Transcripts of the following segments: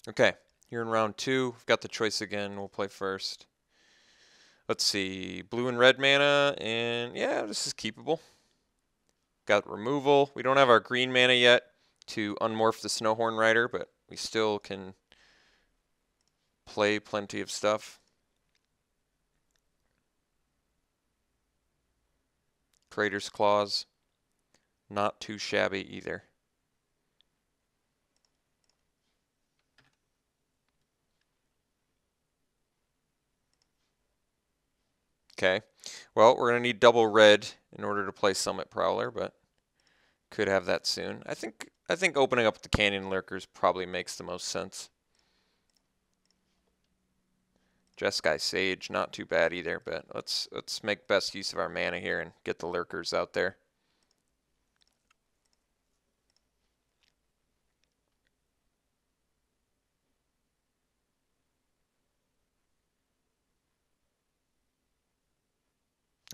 Okay, here in round 2, we've got the choice again. We'll play first. Let's see, blue and red mana, and yeah, this is keepable. Got removal. We don't have our green mana yet to unmorph the Snowhorn Rider, but we still can play plenty of stuff. Crater's Claws, not too shabby either. Okay, well, we're going to need double red in order to play Summit Prowler, but could have that soon. I think opening up the Canyon Lurkers probably makes the most sense. Jeskai Sage, not too bad either, but let's make best use of our mana here and get the Lurkers out there.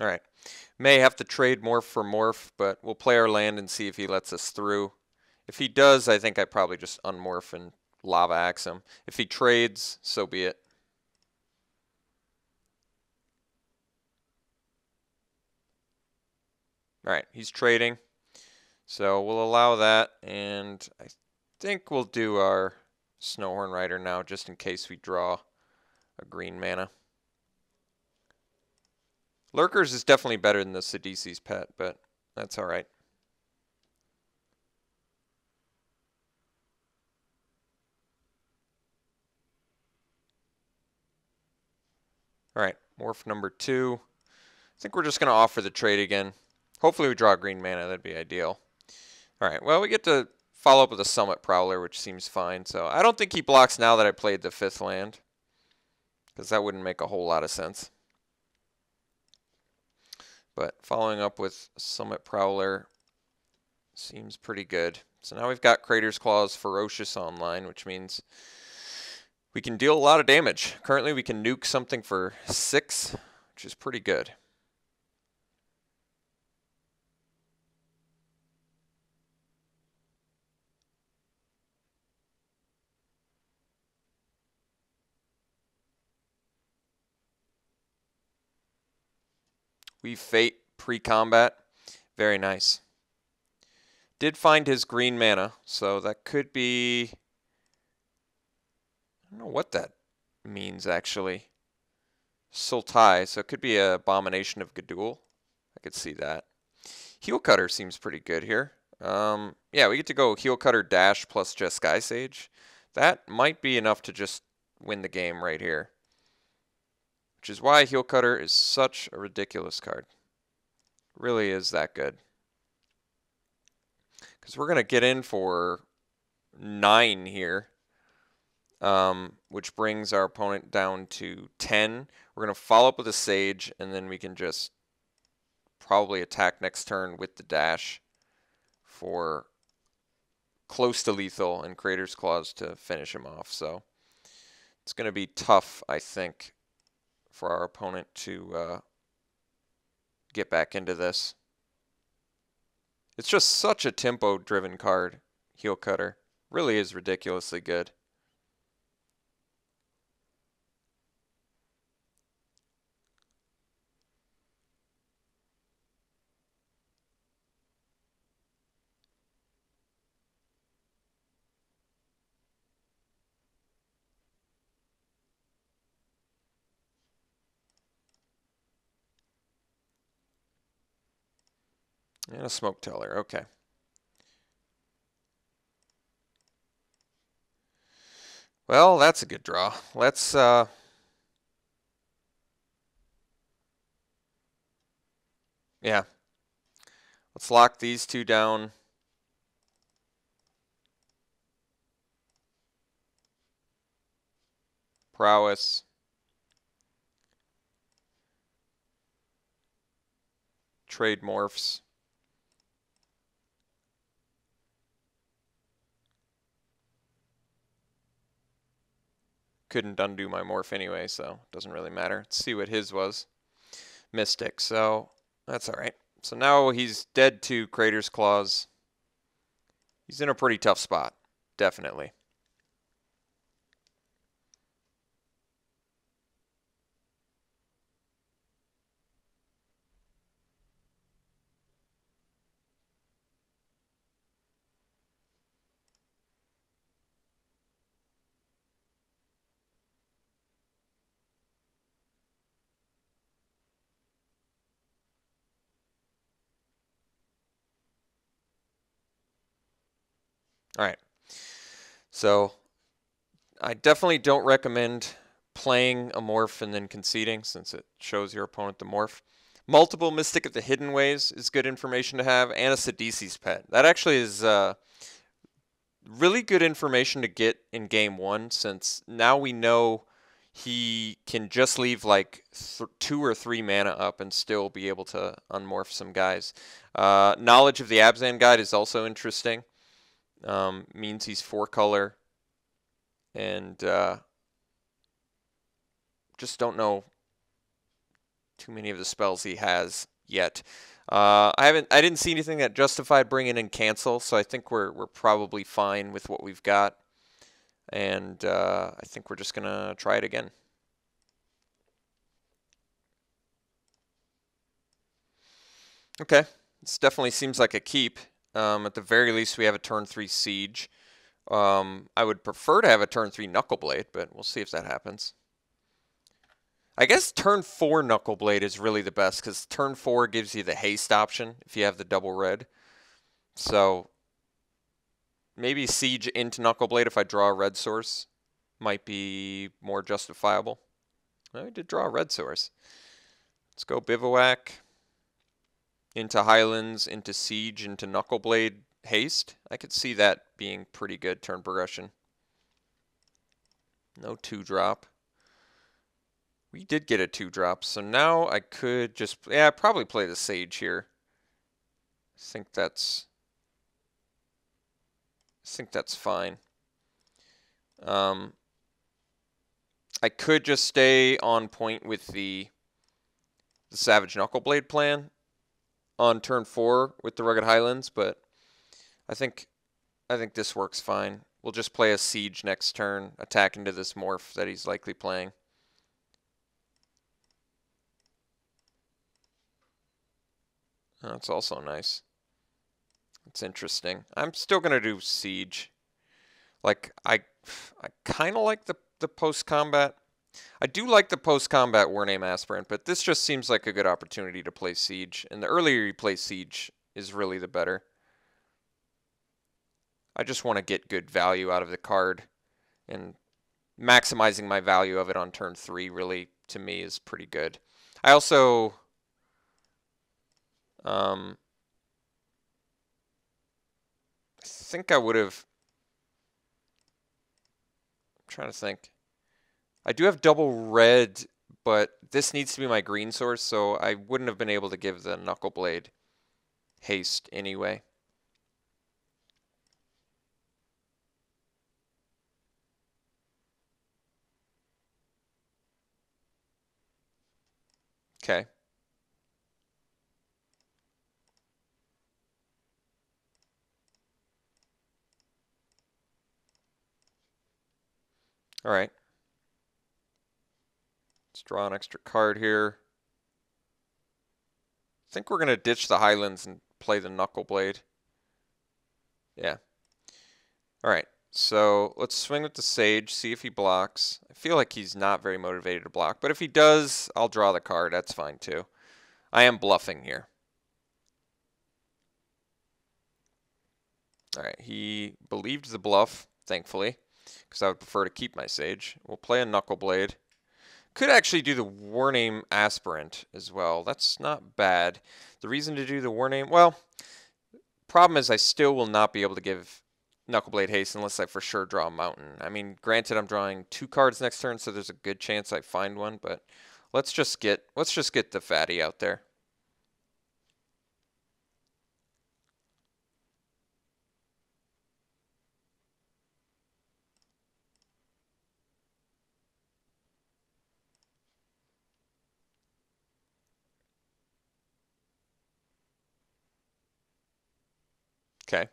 All right. May have to trade morph for morph, but we'll play our land and see if he lets us through. If he does, I think I probably just unmorph and lava axe him. If he trades, so be it. All right, he's trading. So we'll allow that, and I think we'll do our Snowhorn Rider now just in case we draw a green mana. Lurkers is definitely better than the Sidisi's Pet, but that's all right. All right, morph number 2. I think we're just going to offer the trade again. Hopefully we draw green mana. That'd be ideal. All right, well, we get to follow up with a Summit Prowler, which seems fine. So I don't think he blocks now that I played the 5th land, because that wouldn't make a whole lot of sense. But following up with Summit Prowler seems pretty good. So now we've got Crater's Claws Ferocious online, which means we can deal a lot of damage. Currently we can nuke something for 6, which is pretty good. We Fate pre-combat. Very nice. Did find his green mana, so that could be... I don't know what that means, actually. Sultai, so it could be an Abomination of Gadul. I could see that. Heel Cutter seems pretty good here. Yeah, we get to go Heel Cutter Dash plus Jeskai Sage. That might be enough to just win the game right here. Which is why Heel Cutter is such a ridiculous card. Really is that good. Because we're going to get in for 9 here. Which brings our opponent down to 10. We're going to follow up with a Sage, and then we can just probably attack next turn with the dash for close to lethal and Crater's Claws to finish him off. So it's going to be tough, I think, for our opponent to get back into this. It's just such a tempo-driven card, Heel Cutter. Really is ridiculously good. And a Smoke Teller, okay. Well, that's a good draw. Let's yeah. Let's lock these 2 down. Prowess. Trade morphs. Couldn't undo my morph anyway, so it doesn't really matter. Let's see what his was. Mystic, so that's all right. So now he's dead to Crater's Claws. He's in a pretty tough spot, definitely. All right. So I definitely don't recommend playing a morph and then conceding, since it shows your opponent the morph. Multiple Mystic of the Hidden Ways is good information to have, and a Sidisi's Pet. That actually is really good information to get in game one, since now we know he can just leave like 2 or 3 mana up and still be able to unmorph some guys. Knowledge of the Abzan Guide is also interesting. Means he's 4 color, and just don't know too many of the spells he has yet. I didn't see anything that justified bringing in cancel, so I think we're probably fine with what we've got, and I think we're just gonna try it again. Okay, this definitely seems like a keep. At the very least, we have a turn 3 siege. I would prefer to have a turn 3 Knuckleblade, but we'll see if that happens. I guess turn 4 Knuckleblade is really the best, because turn 4 gives you the haste option if you have the double red. So maybe siege into Knuckleblade if I draw a red source might be more justifiable. Well, I did draw a red source. Let's go Bivouac into Highlands, into Siege, into Knuckleblade haste. I could see that being pretty good turn progression. No 2-drop. We did get a 2-drop, so now I could just, yeah, probably play the Sage here. I think that's fine. I could just stay on point with the Savage Knuckleblade plan on turn 4 with the Rugged Highlands, but I think this works fine. We'll just play a Siege next turn, attack into this morph that he's likely playing. That's also nice. It's interesting. I'm still gonna do Siege. Like I kind of like the post-combat. I do like the post-combat Warname Aspirant, but this just seems like a good opportunity to play Siege. And the earlier you play Siege is really the better. I just want to get good value out of the card, and maximizing my value of it on turn 3 really, to me, is pretty good. I also I think I would have, I'm trying to think. I do have double red, but this needs to be my green source, so I wouldn't have been able to give the Knuckleblade haste anyway. Okay. All right. Let's draw an extra card here. I think we're going to ditch the Highlands and play the Knuckleblade. Yeah. All right. So let's swing with the Sage, see if he blocks. I feel like he's not very motivated to block, but if he does, I'll draw the card. That's fine too. I am bluffing here. All right. He believed the bluff, thankfully, because I would prefer to keep my Sage. We'll play a Knuckleblade. Could actually do the Warname Aspirant as well. That's not bad. The reason to do the Warname, well, problem is I still will not be able to give Knuckleblade haste unless I for sure draw a Mountain. I mean, granted, I'm drawing 2 cards next turn, so there's a good chance I find one, but let's just get the fatty out there. Okay.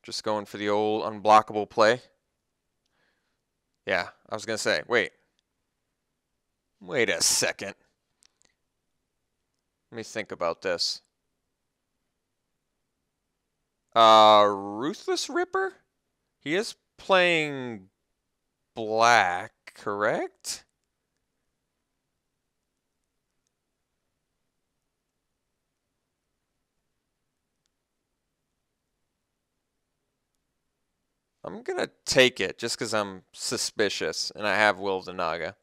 Just going for the old unblockable play. Yeah, I was going to say, wait a second. Let me think about this. Ruthless Ripper? He is playing black, correct? I'm going to take it just because I'm suspicious and I have Will of the Naga.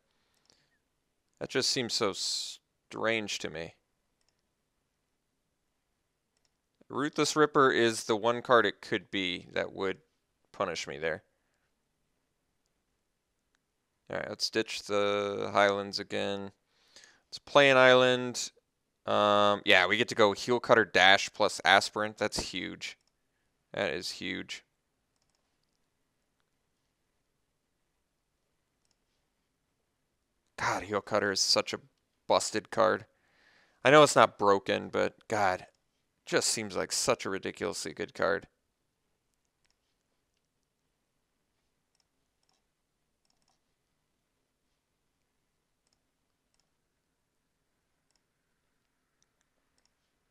That just seems so strange to me. Ruthless Ripper is the one card it could be that would punish me there. Alright, let's ditch the Highlands again. Let's play an island. Yeah, we get to go Heel Cutter Dash plus Aspirant. That's huge. That is huge. God, Heel Cutter is such a busted card. I know it's not broken, but God, just seems like such a ridiculously good card.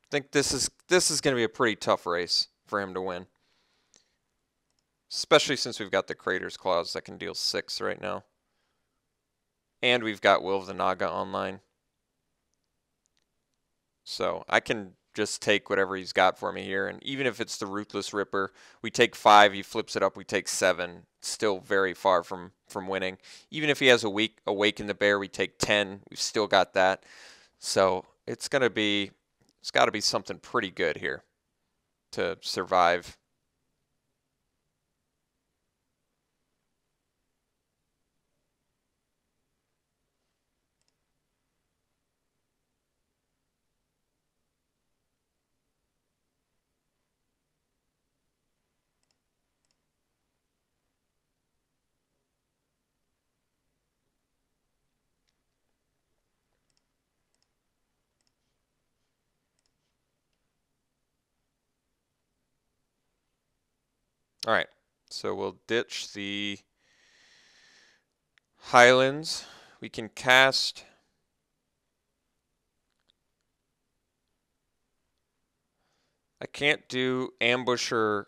I think this is going to be a pretty tough race for him to win. Especially since we've got the Crater's Claws that can deal 6 right now. And we've got Will of the Naga online. So I can just take whatever he's got for me here. And even if it's the Ruthless Ripper, we take 5, he flips it up, we take 7. Still very far from winning. Even if he has Awaken the Bear, we take 10. We've still got that. So it's got to be something pretty good here to survive. All right, so we'll ditch the Highlands. We can cast I can't do Ambusher.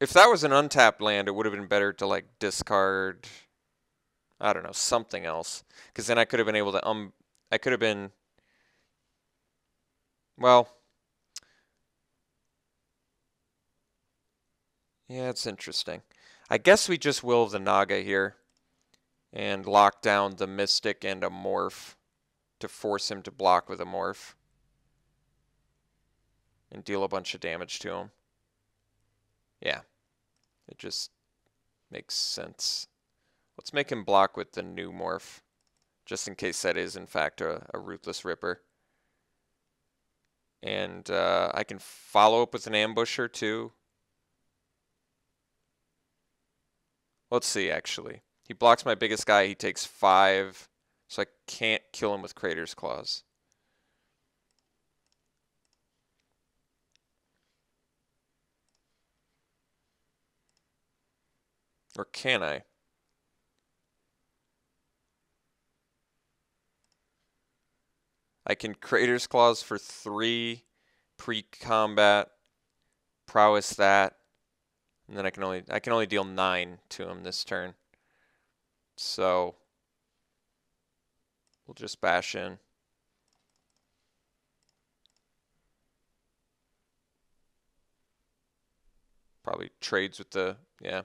If that was an untapped land, it would have been better to like discard, I don't know, something else. Because then I could have been able to, I could have been, well, yeah, it's interesting. I guess we just Will of the Naga here and lock down the Mystic and a Morph to force him to block with a Morph and deal a bunch of damage to him. Yeah, it just makes sense. Let's make him block with the new Morph, just in case that is in fact a Ruthless Ripper. And I can follow up with an Ambusher too. Let's see, actually. He blocks my biggest guy, he takes 5, so I can't kill him with Crater's Claws. Or can I? I can Crater's Claws for 3 pre-combat, prowess that, and then I can only deal 9 to him this turn. So we'll just bash in. Probably trades with the, yeah.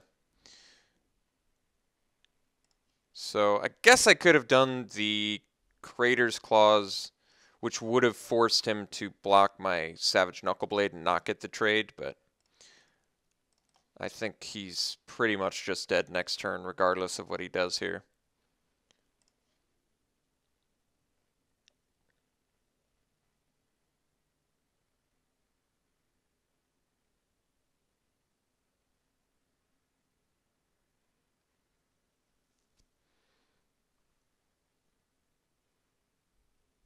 So I guess I could have done the Crater's Claws, which would have forced him to block my Savage Knuckleblade and not get the trade, but I think he's pretty much just dead next turn, regardless of what he does here.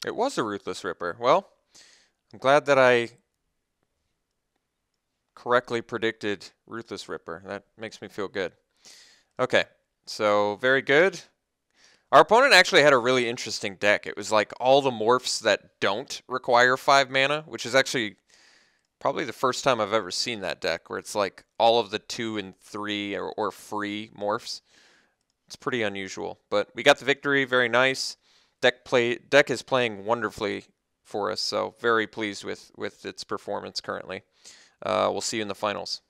It was a Ruthless Ripper. Well, I'm glad that I correctly predicted Ruthless Ripper. That makes me feel good. Okay, so very good. Our opponent actually had a really interesting deck. It was like all the morphs that don't require 5 mana, which is actually probably the first time I've ever seen that deck, where it's like all of the 2 and 3 or free morphs. It's pretty unusual, but we got the victory. Very nice. Deck is playing wonderfully for us, so very pleased with its performance currently. We'll see you in the finals.